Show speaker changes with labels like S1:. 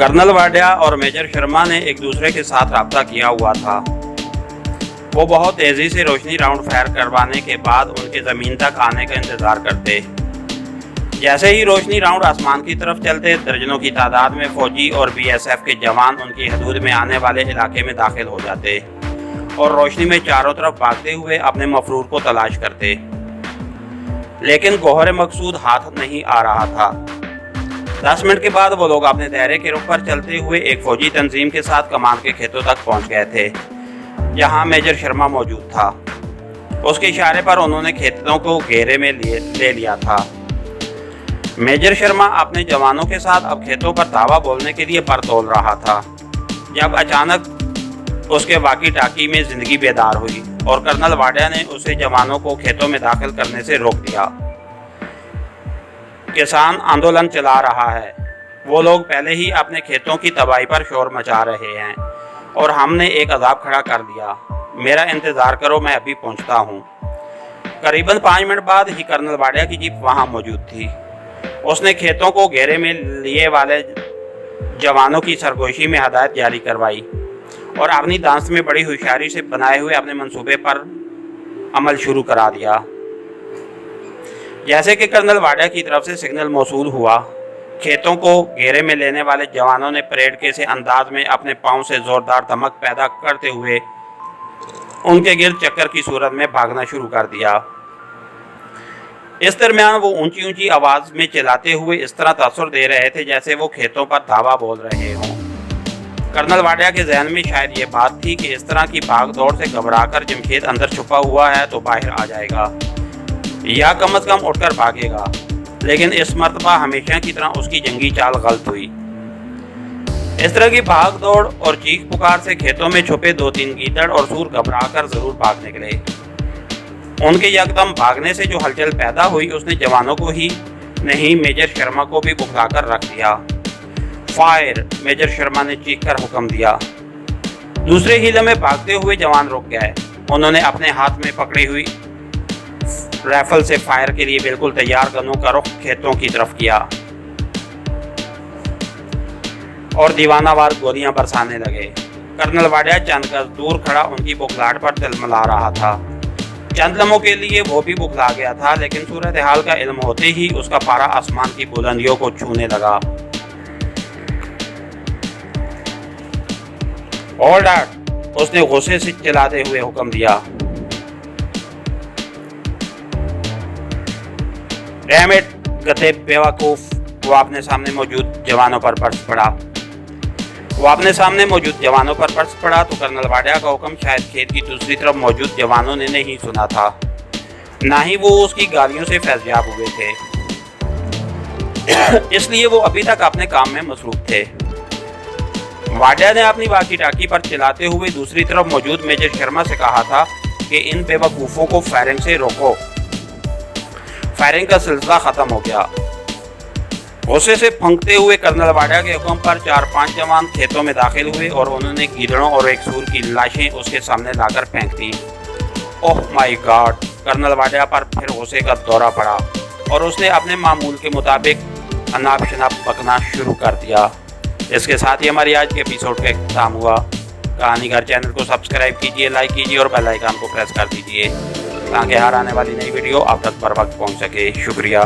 S1: Colonel Wadia और major Sharma ने एक दूसरे के साथ राब्ता किया हुआ था। वो बहुत तेज़ी से रोशनी राउंड फायर करवाने के बाद उनके ज़मीन तक आने का इंतज़ार करते। जैसे ही रोशनी राउंड आसमान की तरफ चलते, दर्जनों की तादाद में फौजी और बीएसएफ के जवान उनकी हदूद में आने वाले इलाके में दाखिल हो जाते और रोशनी में चारों तरफ भागते हुए अपने मफरूर को तलाश करते, लेकिन गौहर मकसूद हाथ नहीं आ रहा था। 10 मिनट के बाद वो लोग अपने दायरे के रुख पर चलते हुए एक फौजी तंजीम के साथ कमान के खेतों तक पहुंच गए थे, जहां मेजर शर्मा मौजूद था। उसके इशारे पर उन्होंने खेतों को घेरे में ले लिया था। मेजर शर्मा अपने जवानों के साथ अब खेतों पर धावा बोलने के लिए पर तोल रहा था, जब अचानक उसके वाकी टाकी में जिंदगी बेदार हुई और कर्नल वाडिया ने उसे जवानों को खेतों में दाखिल करने से रोक दिया। किसान आंदोलन चला रहा है, वो लोग पहले ही अपने खेतों की तबाही पर शोर मचा रहे हैं और हमने एक अजाब खड़ा कर दिया। मेरा इंतज़ार करो, मैं अभी पहुंचता हूं। करीबन 5 मिनट बाद ही कर्नल वाडिया की जीप वहां मौजूद थी। उसने खेतों को घेरे में लिए वाले जवानों की सरगोशी में हदायत जारी करवाई और अपनी दांत में बड़ी होशियारी से बनाए हुए अपने मंसूबे पर अमल शुरू करा दिया। जैसे कि कर्नल वाडिया की तरफ से सिग्नल मौसूल हुआ, खेतों को घेरे में लेने वाले जवानों ने परेड के से अंदाज में अपने पांव से जोरदार धमक पैदा करते हुए उनके गिर्द चक्कर की सूरत में भागना शुरू कर दिया। इस दरमियान वो ऊंची ऊंची आवाज में चिल्लाते हुए इस तरह तासुर दे रहे थे जैसे वो खेतों पर धावा बोल रहे हों। कर्नल वाडिया के जहन में शायद ये बात थी कि इस तरह की भाग दौड़ से घबराकर जमशेद अंदर छुपा हुआ है तो बाहर आ जाएगा या कम से कम उठकर भागेगा, लेकिन इस मर्तबा हमेशा की तरह उसकी जंगी चाल गलत हुई। इस तरह की भाग दौड़ और चीख पुकार से खेतों में छुपे 2-3 गीदड़ और सूर घबराकर जरूर भाग निकले। उनके यकदम भागने से जो हलचल पैदा हुई उसने जवानों को ही नहीं मेजर शर्मा को भी बुखलाकर रख दिया। फायर! मेजर शर्मा ने चीखकर हुक्म दिया। दूसरे ही लम्हे भागते हुए जवान रुक गए। उन्होंने अपने हाथ में पकड़ी हुई राइफल से फायर के लिए बिल्कुल तैयार गनों का रुख खेतों की तरफ किया और दीवानावार गोलियां बरसाने लगे। कर्नल वाडिया चंद गज दूर खड़ा उनकी बुखलाहट पर तिलमिला रहा था। चंद लम्हों के लिए वो भी बुखला गया था, लेकिन सूरत हाल का इल्म होते ही उसका पारा आसमान की बुलंदियों को छूने लगा। ऑर्डर! उसने गुस्से से चिल्लाते हुए हुक्म दिया। डैम इट, गधे बेवकूफ! वो अपने सामने मौजूद जवानों पर बरस पड़ा तो कर्नल वाडिया का हुक्म शायद खेत की दूसरी तरफ मौजूद जवानों ने नहीं सुना था, ना ही वो उसकी गालियों से फैज़याब हुए थे। इसलिए वो अभी तक अपने काम में मसरूफ थे। वाडिया ने अपनी वाकी टाकी पर चिल्लाते हुए दूसरी तरफ मौजूद मेजर शर्मा से कहा था कि इन बेवकूफ़ों को फायरिंग से रोको। फायरिंग का सिलसिला ख़त्म हो गया। गुस्से से फंकते हुए कर्नल वाडिया के हुक्म पर 4-5 जवान खेतों में दाखिल हुए और उन्होंने गीदड़ों और एक सूर की लाशें उसके सामने लाकर फेंक दी। Oh my god! Colonel Wadia पर फिर गुस्से का दौरा पड़ा और उसने अपने मामूल के मुताबिक अनाप शनाप पकना शुरू कर दिया। इसके साथ ही हमारी आज के एपिसोड का इख्तिताम हुआ। कहानीगर चैनल को सब्सक्राइब कीजिए, लाइक कीजिए और बेल आइकन को प्रेस कर दीजिए ताकि हर आने वाली नई वीडियो आप तक बर वक्त पहुँच सके। शुक्रिया।